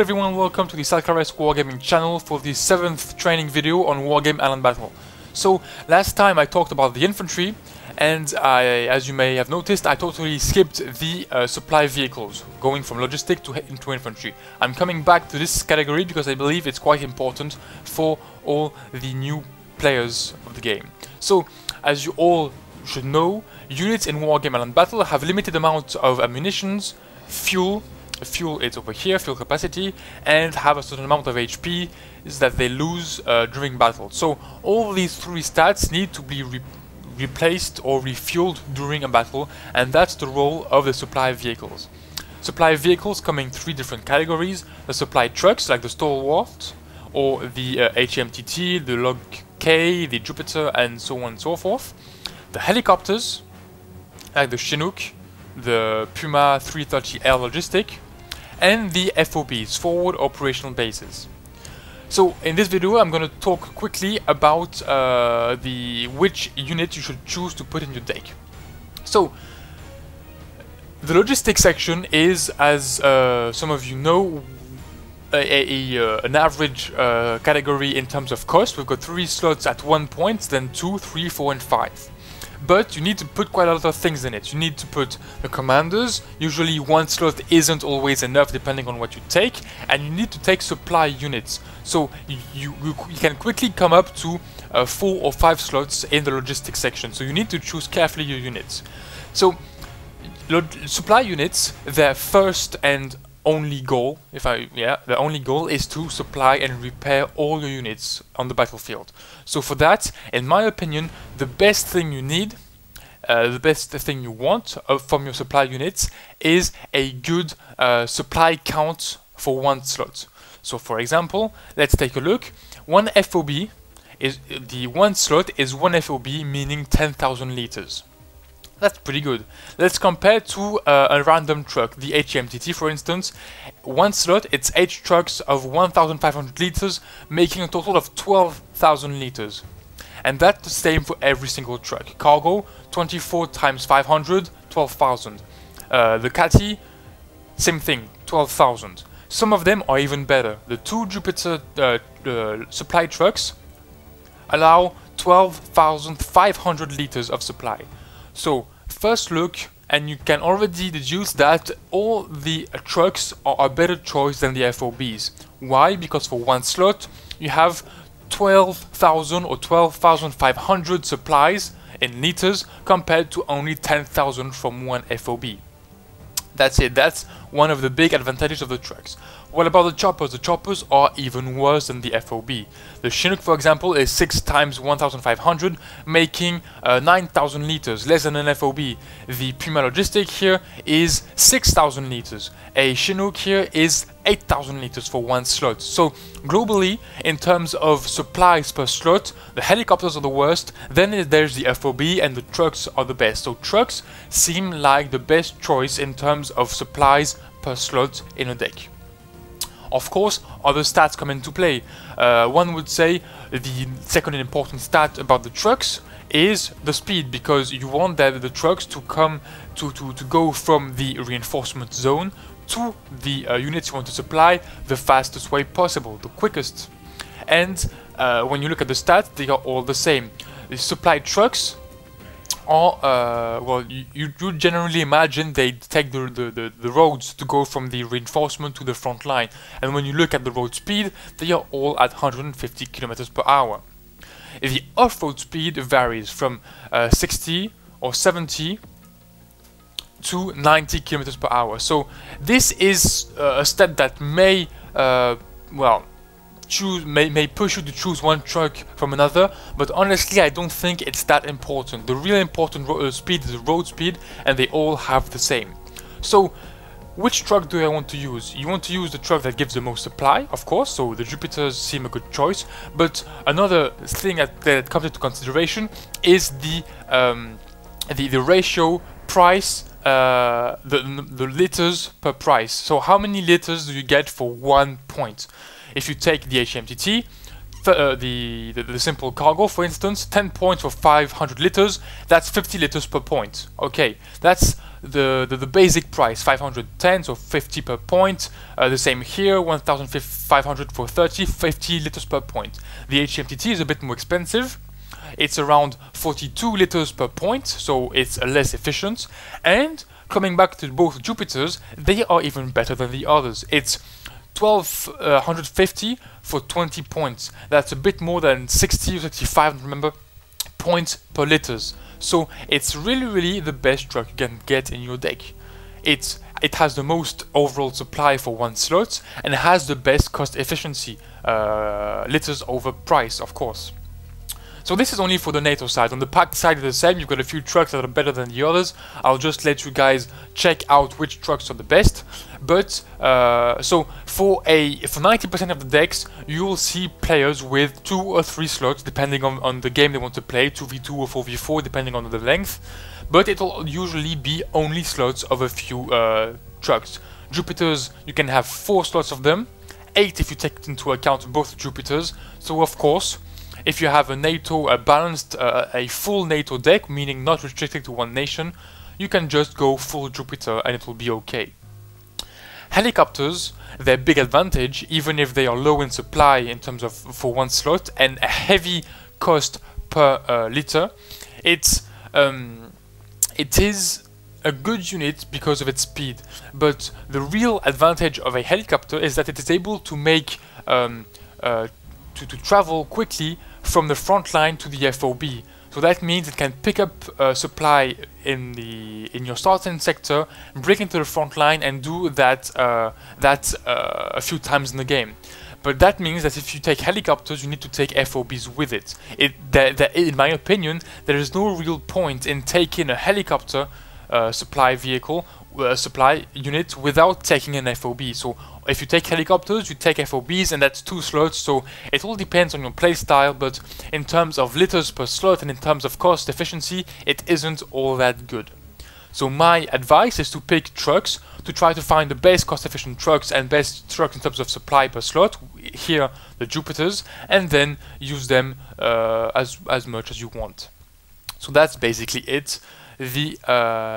Hello everyone, welcome to the Selkares Wargaming channel for the 7th training video on Wargame Island Battle. So, last time I talked about the infantry, and as you may have noticed, I totally skipped the supply vehicles, going from logistic into infantry. I'm coming back to this category because I believe it's quite important for all the new players of the game. So, as you all should know, units in Wargame Island Battle have limited amount of ammunitions, fuel is over here, fuel capacity, and have a certain amount of HP is that they lose during battle. So all these three stats need to be replaced or refueled during a battle, and that's the role of the supply vehicles. Supply vehicles come in three different categories: the supply trucks like the Stalwart, or the HMTT, the Log K, the Jupiter, and so on and so forth. The helicopters like the Chinook, the Puma 330L Logistic, and the FOBs, Forward Operational Bases. So in this video I'm going to talk quickly about which unit you should choose to put in your deck. So the logistics section is, as some of you know, an average category in terms of cost. We've got 3 slots at 1 point, then 2, 3, 4 and 5. But you need to put quite a lot of things in it. You need to put the commanders. Usually one slot isn't always enough depending on what you take, and you need to take supply units. So you can quickly come up to 4 or 5 slots in the logistics section. So you need to choose carefully your units. So supply units, their first and only goal, the only goal is to supply and repair all your units on the battlefield. So for that, in my opinion, the best thing you need, the best thing you want from your supply units is a good supply count for one slot. So for example, let's take a look. One FOB is the one slot is 1 FOB, meaning 10,000 liters. That's pretty good. Let's compare to a random truck, the HMTT for instance. One slot, it's 8 trucks of 1,500 liters, making a total of 12,000 liters. And that's the same for every single truck. Cargo, 24 times 500, 12,000. The Catty, same thing, 12,000. Some of them are even better. The 2 Jupiter supply trucks allow 12,500 liters of supply. So first look, and you can already deduce that all the trucks are a better choice than the FOBs. Why? Because for one slot you have 12,000 or 12,500 supplies in liters compared to only 10,000 from one FOB. That's it. That's one of the big advantages of the trucks. What about the choppers? The choppers are even worse than the FOB. The Chinook, for example, is 6 times 1,500, making 9,000 liters, less than an FOB. The Puma Logistic here is 6,000 liters. A Chinook here is 8,000 liters for one slot. So globally, in terms of supplies per slot, the helicopters are the worst, then there's the FOB, and the trucks are the best. So trucks seem like the best choice in terms of supplies per slot in a deck. Of course, other stats come into play. One would say the second important stat about the trucks is the speed, because you want the trucks to come to go from the reinforcement zone to the units you want to supply the fastest way possible, the quickest. And when you look at the stats, they are all the same. The supply trucks are, well, you generally imagine they take the roads to go from the reinforcement to the front line. And when you look at the road speed, they are all at 150 km per hour. The off-road speed varies from 60 or 70 to 90 km per hour. So this is a stat that may, may push you to choose one truck from another, but honestly I don't think it's that important. The real important speed is the road speed, and they all have the same. So which truck do I want to use? You want to use the truck that gives the most supply, of course, so the Jupiters seem a good choice, but another thing that comes into consideration is the ratio price, the liters per price. So how many liters do you get for 1 point? If you take the HMTT, the simple cargo, for instance, 10 points for 500 liters, that's 50 liters per point. Okay, that's the basic price, 510, so 50 per point. The same here, 1,500 for 50 liters per point. The HMTT is a bit more expensive. It's around 42 liters per point, so it's less efficient. And coming back to both Jupiters, they are even better than the others. It's 1,250 for 20 points. That's a bit more than 60 or 65, remember, points per liters. So it's really the best truck you can get in your deck. It has the most overall supply for one slot and has the best cost efficiency, liters over price, of course. So this is only for the NATO side. On the packed side is the same. You've got a few trucks that are better than the others. I'll just let you guys check out which trucks are the best. But so for 90% of the decks, you will see players with 2 or 3 slots, depending on the game they want to play, 2v2 or 4v4, depending on the length. But it will usually be only slots of a few trucks. Jupiters, you can have 4 slots of them, 8 if you take into account both Jupiters. So of course, if you have a NATO balanced, a full NATO deck, meaning not restricted to one nation, you can just go full Jupiter and it will be okay. Helicopters, their big advantage, even if they are low in supply in terms of for one slot and a heavy cost per liter, it is a good unit because of its speed. But the real advantage of a helicopter is that it is able to make to travel quickly from the front line to the FOB. So that means it can pick up supply in your starting sector, break into the front line, and do that a few times in the game. But that means that if you take helicopters, you need to take FOBs with it. In my opinion, there is no real point in taking a helicopter supply vehicle, supply unit without taking an FOB. So if you take helicopters, you take FOBs, and that's 2 slots, so it all depends on your playstyle, but in terms of liters per slot and in terms of cost efficiency, it isn't all that good. So my advice is to pick trucks, to try to find the best cost efficient trucks and best trucks in terms of supply per slot, here the Jupiters, and then use them as much as you want. So that's basically it. The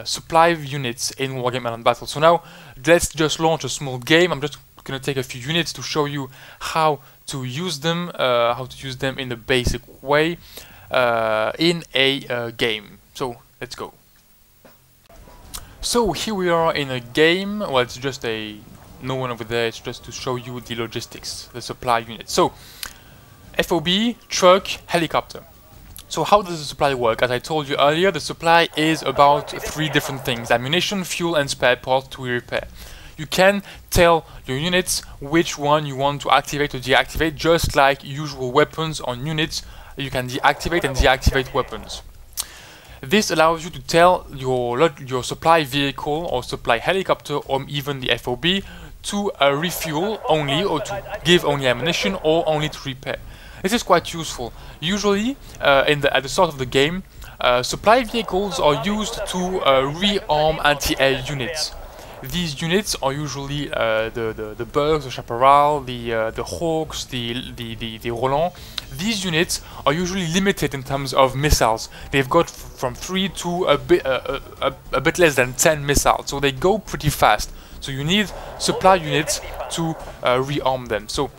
supply units in Wargame Island Battle. So now let's just launch a small game. I'm just going to take a few units to show you how to use them in the basic way in a game. So let's go. So here we are in a game. Well, it's just no one over there. It's just to show you the logistics, the supply units. So FOB, truck, helicopter. So how does the supply work? As I told you earlier, the supply is about 3 different things: ammunition, fuel, and spare parts to repair. You can tell your units which one you want to activate or deactivate, just like usual weapons on units. You can deactivate and deactivate weapons. This allows you to tell your supply vehicle or supply helicopter or even the FOB to refuel only, or to give only ammunition, or only to repair. This is quite useful. Usually, at the start of the game, supply vehicles are used to rearm anti-air units. These units are usually the Bugs, the Chaparral, the Hawks, the Roland. These units are usually limited in terms of missiles. They've got from 3 to a bit less than 10 missiles, so they go pretty fast. So you need supply units to rearm them. So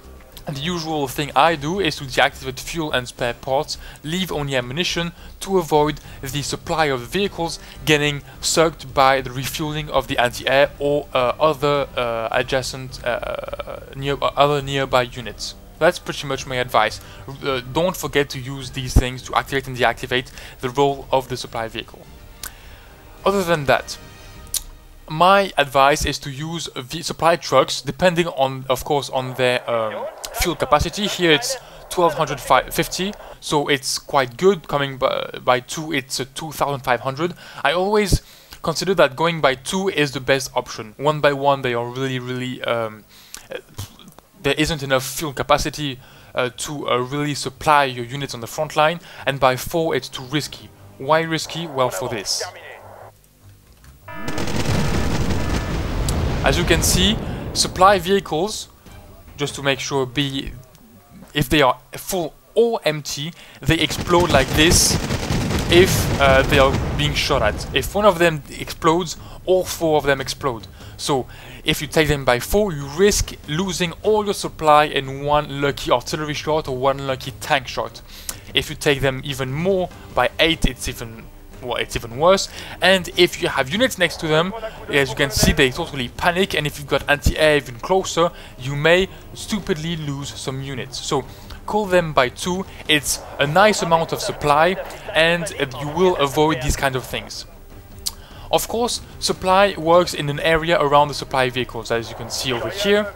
the usual thing I do is to deactivate fuel and spare parts, leave only ammunition to avoid the supply of vehicles getting sucked by the refueling of the anti-air or other adjacent, other nearby units. That's pretty much my advice. Don't forget to use these things to activate and deactivate the role of the supply vehicle. Other than that, my advice is to use the supply trucks, depending on, of course, on their fuel capacity. Here it's 1250, so it's quite good. Coming by 2, it's 2500. I always consider that going by 2 is the best option. 1 by 1, they are really there isn't enough fuel capacity to really supply your units on the front line, and by 4 it's too risky. Why risky? Well, for this. As you can see, supply vehicles, just to make sure if they are full or empty, they explode like this if they are being shot at. If one of them explodes, all 4 of them explode. So if you take them by 4, you risk losing all your supply in 1 lucky artillery shot or 1 lucky tank shot. If you take them even more by 8, it's even worse. And if you have units next to them, as you can see, they totally panic, and if you've got anti-air even closer, you may stupidly lose some units. So call them by 2, it's a nice amount of supply, and you will avoid these kind of things. Of course, supply works in an area around the supply vehicles, as you can see over here.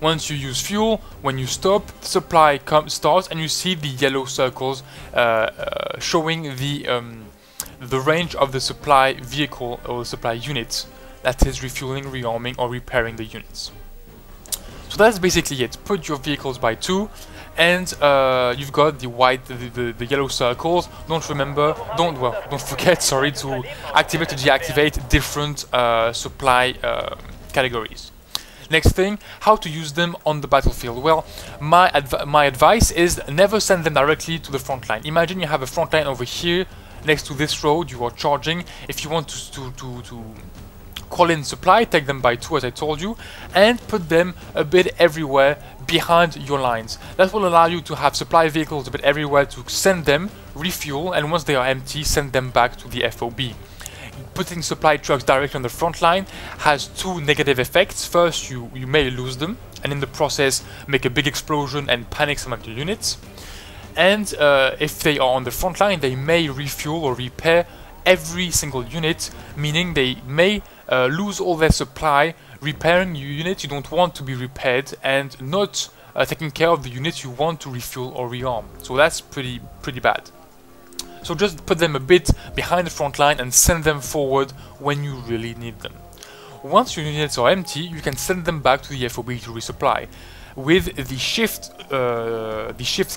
Once you use fuel, when you stop, supply starts, and you see the yellow circles showing the range of the supply vehicle or the supply unit that is refueling, rearming, or repairing the units. So that's basically it. Put your vehicles by 2, and you've got the white, the yellow circles. Don't forget, sorry, to activate or deactivate different supply categories. Next thing, how to use them on the battlefield. Well, my advice is never send them directly to the front line. Imagine you have a front line over here next to this road, you are charging. If you want to call in supply, take them by 2 as I told you, and put them a bit everywhere behind your lines. That will allow you to have supply vehicles a bit everywhere to send them, refuel, and once they are empty, send them back to the FOB. Putting supply trucks directly on the front line has 2 negative effects. First, you may lose them, and in the process make a big explosion and panic some of your units. And if they are on the front line, they may refuel or repair every single unit, meaning they may lose all their supply repairing your units you don't want to be repaired, and not taking care of the units you want to refuel or rearm. So that's pretty bad. So just put them a bit behind the front line and send them forward when you really need them. Once your units are empty, you can send them back to the FOB to resupply. With the shift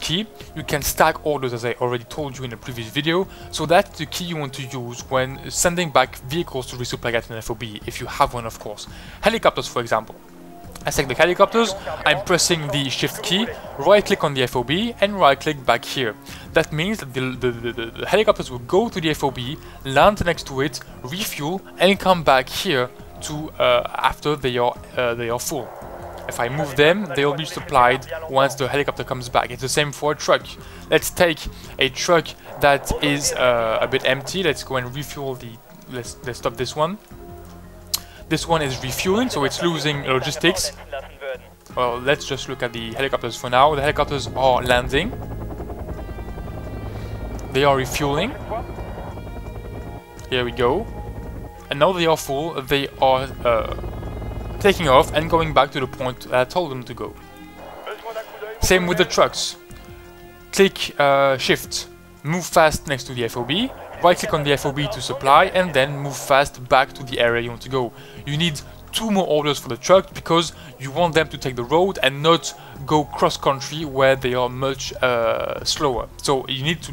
key, you can stack orders, as I already told you in a previous video. So that's the key you want to use when sending back vehicles to resupply at an FOB, if you have one, of course. Helicopters, for example. I select the helicopters, I'm pressing the shift key, right click on the FOB, and right click back here. That means that the helicopters will go to the FOB, land next to it, refuel, and come back here to after they are full. If I move them, they will be supplied once the helicopter comes back. It's the same for a truck. Let's take a truck that is a bit empty. Let's go and refuel the... Let's stop this one. This one is refueling, so it's losing logistics. Well, let's just look at the helicopters for now. The helicopters are landing. They are refueling. Here we go. And now they are full. They are taking off and going back to the point that I told them to go. Same with the trucks. Click shift, move fast next to the FOB, right click on the FOB to supply, and then move fast back to the area you want to go. You need 2 more orders for the truck because you want them to take the road and not go cross country where they are much slower. So you need to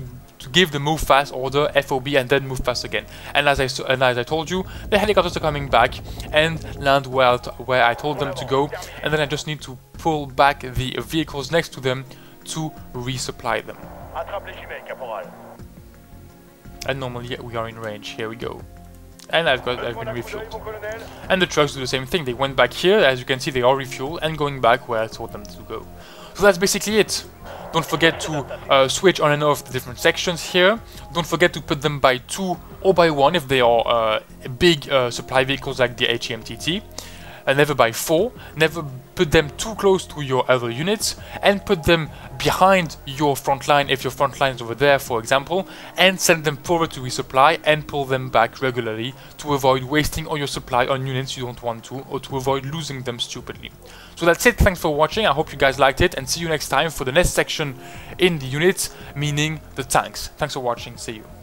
give the move fast order, FOB, and then move fast again. And as I told you, the helicopters are coming back and land where I told them to go, and then I just need to pull back the vehicles next to them to resupply them. And normally we are in range. Here we go. And I've been refueled. And the trucks do the same thing. They went back here, as you can see they are refueled and going back where I told them to go. So that's basically it. Don't forget to switch on and off the different sections here. Don't forget to put them by 2 or by 1 if they are big supply vehicles like the HEMTT. And never by 4. Never put them too close to your other units, and put them behind your front line if your front line is over there, for example, and send them forward to resupply and pull them back regularly to avoid wasting all your supply on units you don't want to, or to avoid losing them stupidly. So that's it. Thanks for watching. I hope you guys liked it, and see you next time for the next section in the units, meaning the tanks. Thanks for watching. See you.